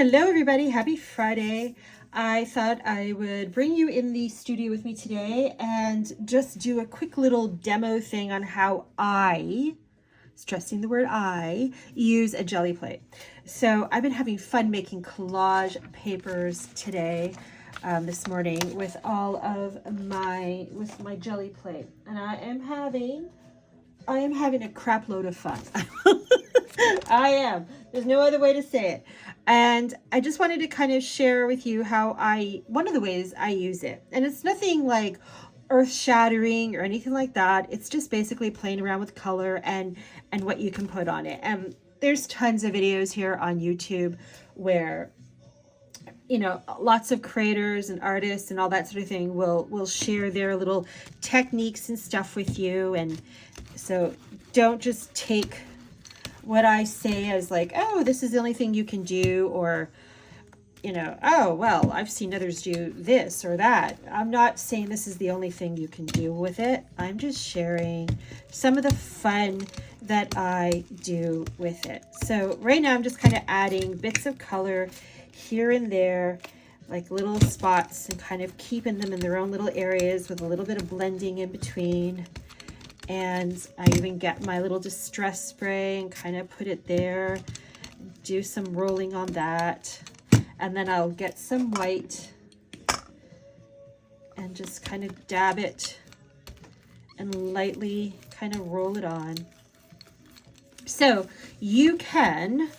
Hello everybody, happy Friday. I thought I would bring you in the studio with me today and just do a quick little demo thing on how I, stressing the word I, use a Geli Plate. So I've been having fun making collage papers today, this morning with all of my Geli Plate. And I am having a crap load of fun. I am. There's no other way to say it. And I just wanted to kind of share with you how one of the ways I use it. And it's nothing like earth shattering or anything like that. It's just basically playing around with color and what you can put on it. And there's tons of videos here on YouTube where, you know, lots of creators and artists and all that sort of thing will share their little techniques and stuff with you. And so don't just take what I say as like, oh, this is the only thing you can do, or, you know, oh, well, I've seen others do this or that. I'm not saying this is the only thing you can do with it. I'm just sharing some of the fun that I do with it. So right now I'm just kind of adding bits of color here and there, like little spots, and kind of keeping them in their own little areas with a little bit of blending in between. And I even get my little distress spray and kind of put it there, do some rolling on that. And then I'll get some white and just kind of dab it and lightly kind of roll it on. So you can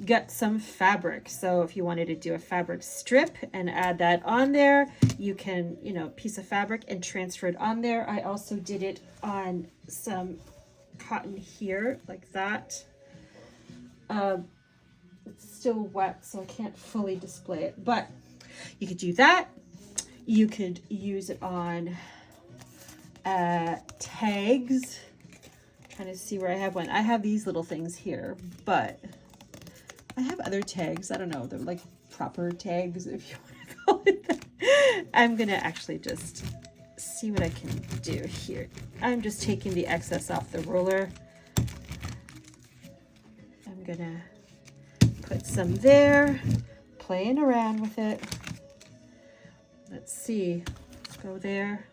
get some fabric. So if you wanted to do a fabric strip and add that on there, you can, you know, piece of fabric and transfer it on there. I also did it on some cotton here like that. It's still wet, so I can't fully display it, but you could do that. You could use it on tags. Trying to see where I have one. I have these little things here, but I have other tags. I don't know. They're like proper tags, if you want to call it that. I'm going to actually just see what I can do here. I'm just taking the excess off the roller. I'm going to put some there, playing around with it. Let's see. Go there.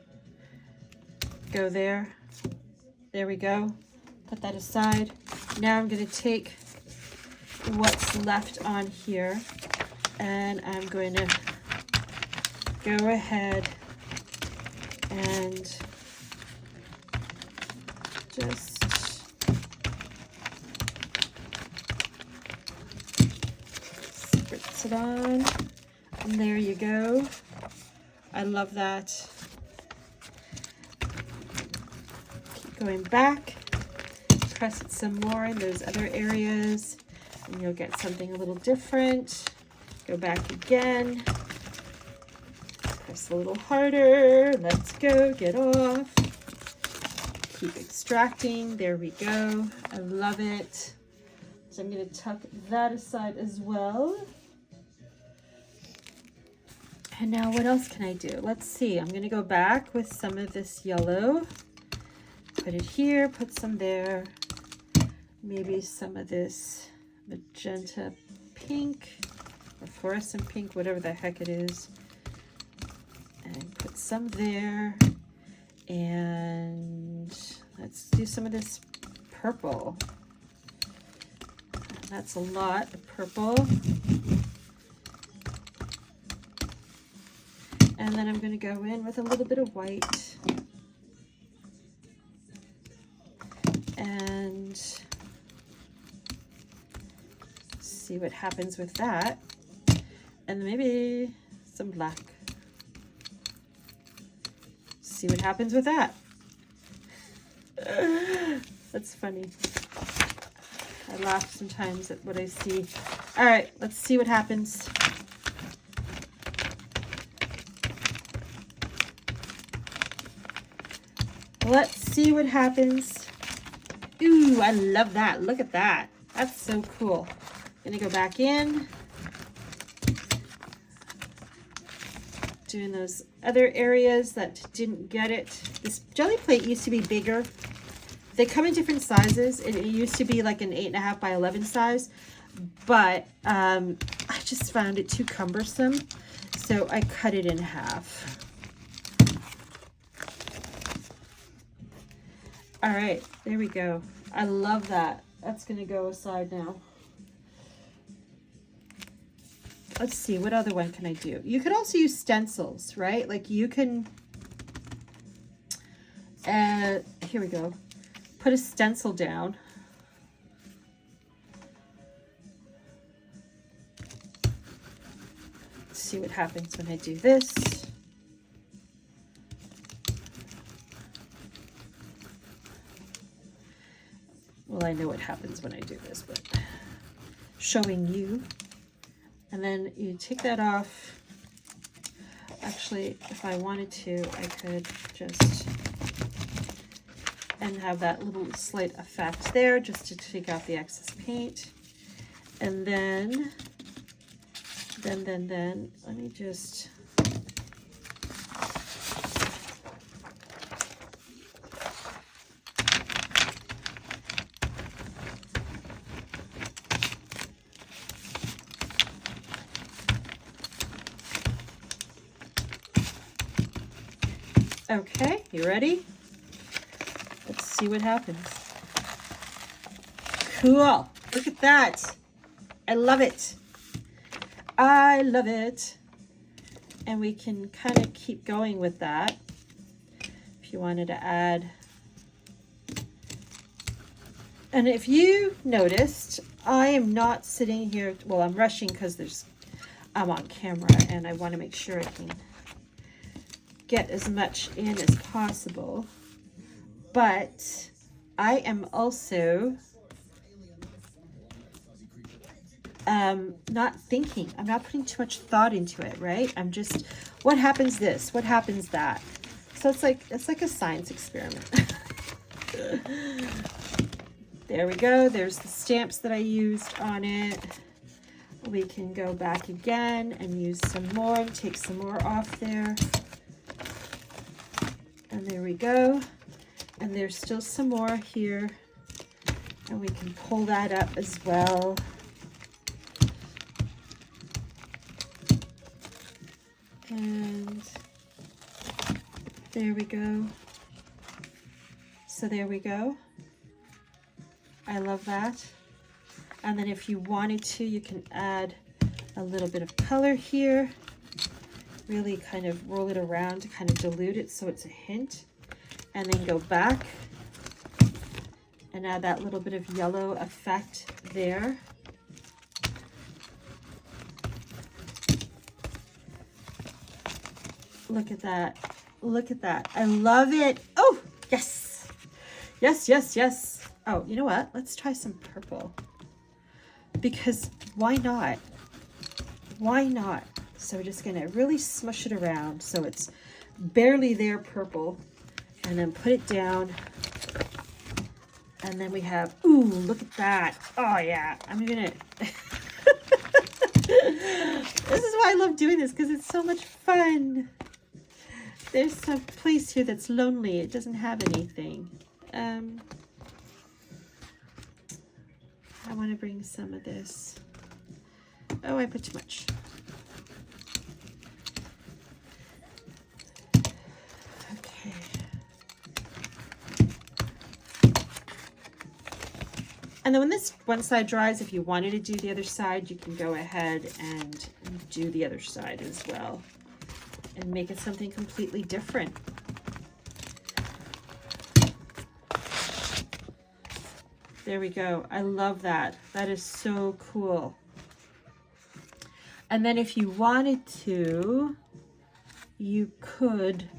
Go there. There we go. Put that aside. Now I'm going to take what's left on here, and I'm going to go ahead and just spritz it on, and there you go. I love that. Keep going back, press it some more in those other areas, and you'll get something a little different. Go back again, press a little harder, let's go, get off, keep extracting, there we go. I love it. So I'm going to tuck that aside as well. And now what else can I do? Let's see, I'm going to go back with some of this yellow, put it here, put some there, maybe some of this magenta pink or fluorescent pink, whatever the heck it is, and put some there. And let's do some of this purple. And that's a lot of purple. And then I'm going to go in with a little bit of white and see what happens with that, and maybe some black. See what happens with that. That's funny. I laugh sometimes at what I see. All right, let's see what happens. Let's see what happens. Ooh, I love that. Look at that. That's so cool. Gonna go back in, doing those other areas that didn't get it. This Geli Plate used to be bigger. They come in different sizes. It used to be like an 8.5 by 11 size, but I just found it too cumbersome, so I cut it in half. All right, there we go. I love that. That's gonna go aside now. Let's see, what other one can I do? You could also use stencils, right? Like you can, here we go. Put a stencil down. Let's see what happens when I do this. Well, I know what happens when I do this, but showing you. And then you take that off. Actually, if I wanted to, I could just, and have that little slight effect there just to take out the excess paint. And then, let me just, okay, you ready? Let's see what happens. Cool. Look at that. I love it. I love it. And we can kind of keep going with that. If you wanted to add. And if you noticed, I am not sitting here. Well, I'm rushing because I'm on camera and I want to make sure I can get as much in as possible. But I am also not thinking. I'm not putting too much thought into it, right? I'm just, what happens this? What happens that? So it's like a science experiment. There we go. There's the stamps that I used on it. We can go back again and use some more and take some more off there. And there we go. And there's still some more here. And we can pull that up as well. And there we go. So there we go. I love that. And then if you wanted to, you can add a little bit of color here. Really kind of roll it around to kind of dilute it so it's a hint. And then go back and add that little bit of yellow effect there. Look at that. Look at that. I love it. Oh, yes. Yes, yes, yes. Oh, you know what? Let's try some purple. Because why not? Why not? So we're just going to really smush it around so it's barely there purple. And then put it down. And then we have, ooh, look at that. Oh, yeah. I'm going to... This is why I love doing this, because it's so much fun. There's some place here that's lonely. It doesn't have anything. I want to bring some of this. Oh, I put too much. Okay. And then when this one side dries, if you wanted to do the other side, you can go ahead and do the other side as well and make it something completely different. There we go. I love that. That is so cool. And then if you wanted to, you could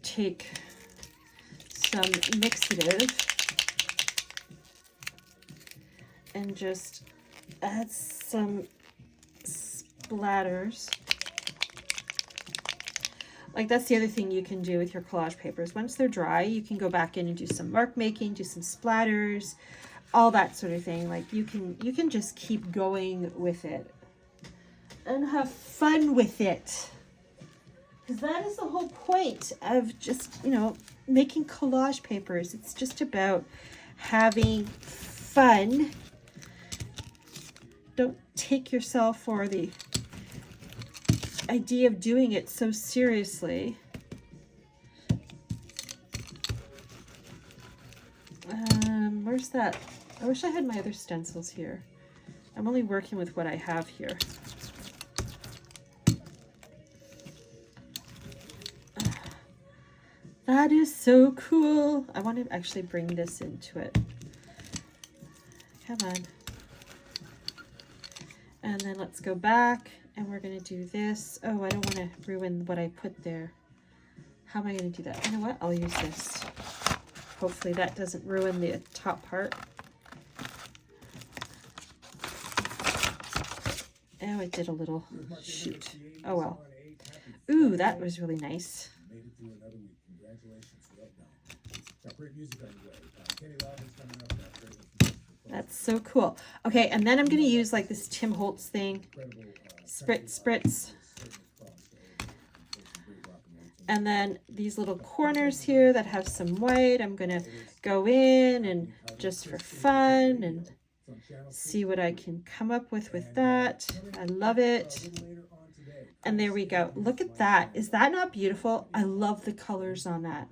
take some mixative and just add some splatters. Like, that's the other thing you can do with your collage papers. Once they're dry, you can go back in and do some mark making, do some splatters, all that sort of thing. Like, you can just keep going with it and have fun with it. Because that is the whole point of just, you know, making collage papers. It's just about having fun don't take yourself or the idea of doing it so seriously. Where's that? I wish I had my other stencils here. I'm only working with what I have here. That is so cool. I want to actually bring this into it. Come on. And then let's go back and we're going to do this. Oh, I don't want to ruin what I put there. How am I going to do that? You know what? I'll use this. Hopefully that doesn't ruin the top part. Oh, it did a little shoot. Oh well. Ooh, that was really nice. That's so cool. Okay, and then I'm going to use like this Tim Holtz thing. Spritz, spritz. And then these little corners here that have some white, I'm going to go in and just for fun and see what I can come up with that. I love it. And there we go. Look at that. Is that not beautiful? I love the colors on that.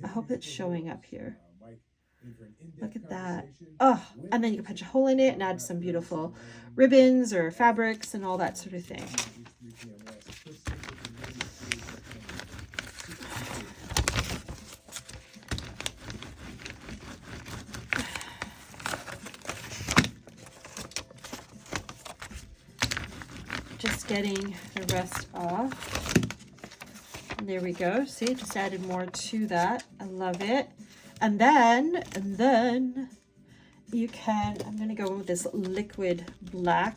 I hope it's showing up here. Look at that. Oh, and then you can punch a hole in it and add some beautiful ribbons or fabrics and all that sort of thing. Just getting the rest off. And there we go. See, just added more to that. I love it. And then you can, I'm going to go with this liquid black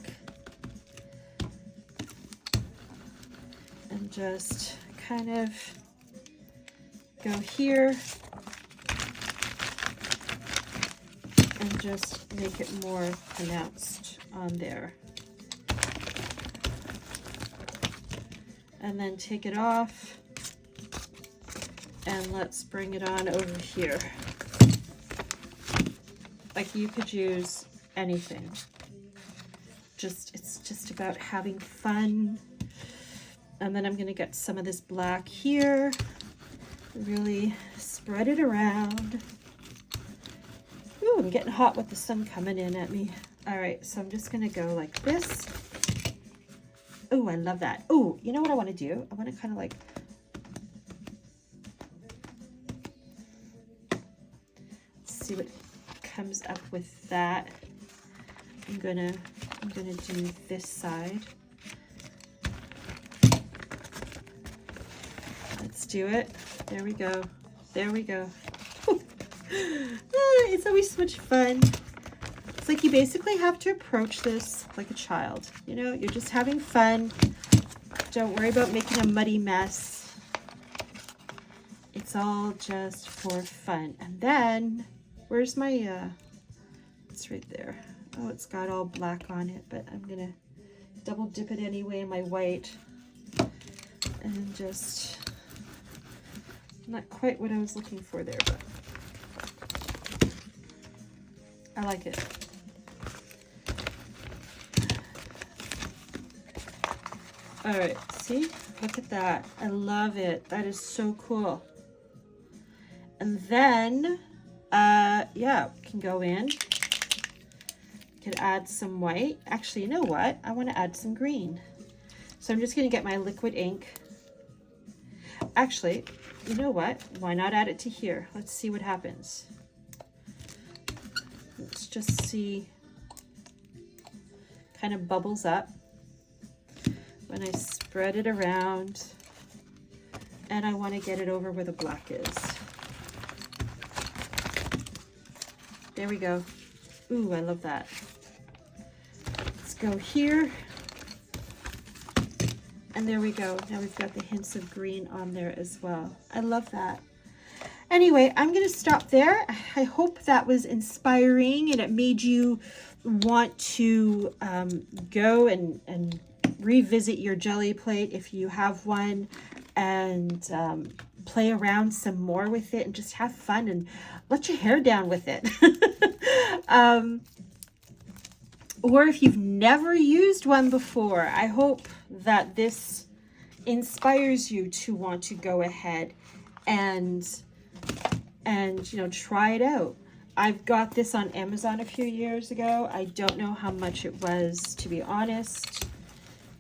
and just kind of go here and just make it more pronounced on there. And then take it off and let's bring it on over here. Like you could use anything. It's just about having fun. And then I'm gonna get some of this black here, really spread it around. Ooh, I'm getting hot with the sun coming in at me. All right, so I'm just gonna go like this. Oh, I love that. Oh, you know what I want to do? I want to kind of like, see what comes up with that. I'm gonna do this side. Let's do it. There we go. There we go. It's always so much fun. It's like you basically have to approach this like a child. You know, you're just having fun. Don't worry about making a muddy mess. It's all just for fun. And then, where's my, it's right there. Oh, it's got all black on it, but I'm gonna double dip it anyway in my white. And just, not quite what I was looking for there, but I like it. All right, see, look at that. I love it. That is so cool. And then, yeah, we can go in. Can add some white. Actually, you know what? I want to add some green. So I'm just going to get my liquid ink. Actually, you know what? Why not add it to here? Let's see what happens. Let's just see. Kind of bubbles up when I spread it around, and I want to get it over where the black is. There we go. Ooh, I love that. Let's go here. And there we go. Now we've got the hints of green on there as well. I love that. Anyway, I'm going to stop there. I hope that was inspiring and it made you want to go and revisit your Geli plate if you have one, and play around some more with it and just have fun and let your hair down with it. or if you've never used one before, I hope that this inspires you to want to go ahead and you know, try it out. I've got this on Amazon a few years ago. I don't know how much it was, to be honest.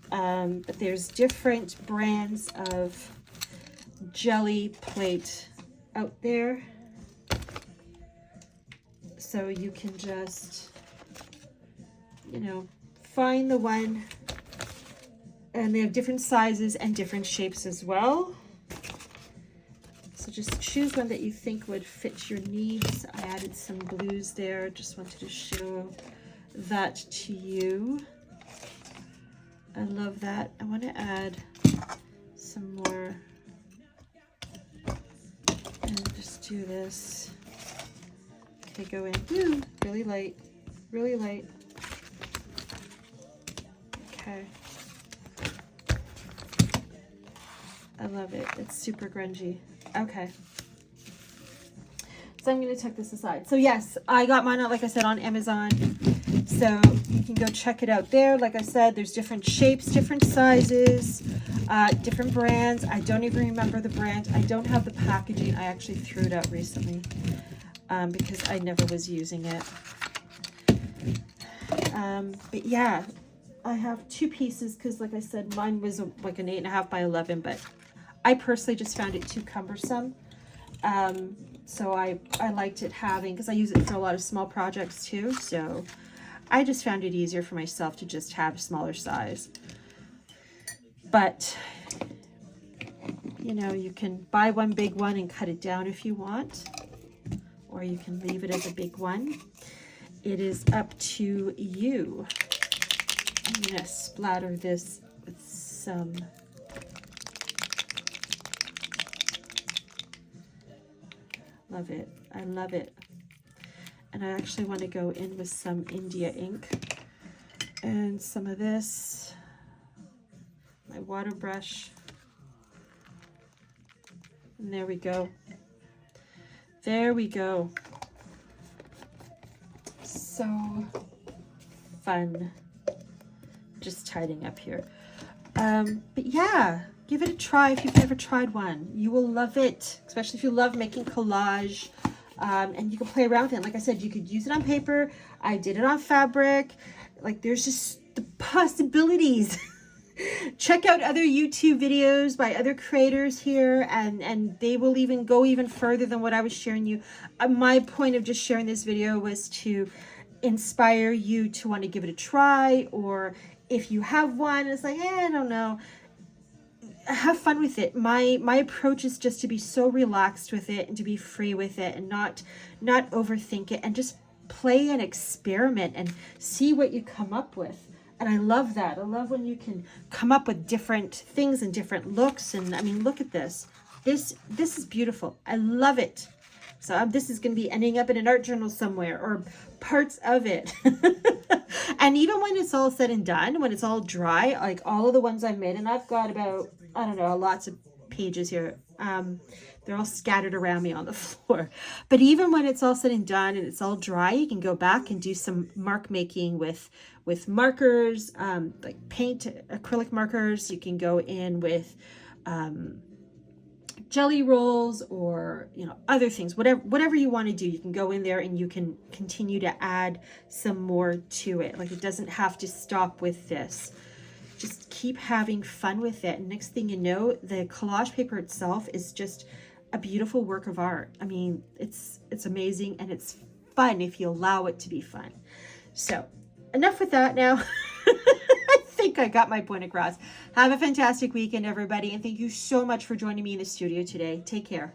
But there's different brands of Geli Plate out there. So you can just, you know, find the one. And they have different sizes and different shapes as well. So just choose one that you think would fit your needs. I added some blues there. Just wanted to show that to you. I love that. I want to add some more and just do this. Okay, go in. Woo, really light, really light. Okay. I love it. It's super grungy. Okay. So I'm going to tuck this aside. So yes, I got mine, like I said, on Amazon. So you can go check it out there. Like I said, there's different shapes, different sizes, different brands. I don't even remember the brand. I don't have the packaging. I actually threw it out recently because I never was using it. But yeah, I have two pieces because, like I said, mine was like an 8.5 by 11, but I personally just found it too cumbersome. So I liked it having, because I use it for a lot of small projects too. So I just found it easier for myself to just have a smaller size. But, you know, you can buy one big one and cut it down if you want, or you can leave it as a big one. It is up to you. I'm going to splatter this with some love it. I love it. And I actually want to go in with some India ink and some of this, my water brush. And there we go. There we go. So fun. Just tidying up here. But yeah, give it a try if you've never tried one. You will love it, especially if you love making collage. And you can play around with it. Like I said, you could use it on paper. I did it on fabric. Like, there's just the possibilities. Check out other YouTube videos by other creators here, and they will even go even further than what I was sharing you. My point of just sharing this video was to inspire you to want to give it a try, or if you have one, it's like, I don't know. Have fun with it. My approach is just to be so relaxed with it and to be free with it and not overthink it and just play and experiment and see what you come up with. And I love that. I love when you can come up with different things and different looks. And I mean, look at this. This is beautiful. I love it. So this is going to be ending up in an art journal somewhere, or parts of it. And even when it's all said and done, when it's all dry, like all of the ones I've made, and I've got about, I don't know, lots of pages here. They're all scattered around me on the floor. But even when it's all said and done and it's all dry, you can go back and do some mark making with markers, like paint, acrylic markers. You can go in with jelly rolls, or other things, whatever you want to do. You can go in there and you can continue to add some more to it. Like, it doesn't have to stop with this. Just keep having fun with it. And next thing you know, the collage paper itself is just a beautiful work of art. I mean, it's amazing, and it's fun if you allow it to be fun. So enough with that now. I think I got my point across. Have a fantastic weekend, everybody, and thank you so much for joining me in the studio today. Take care.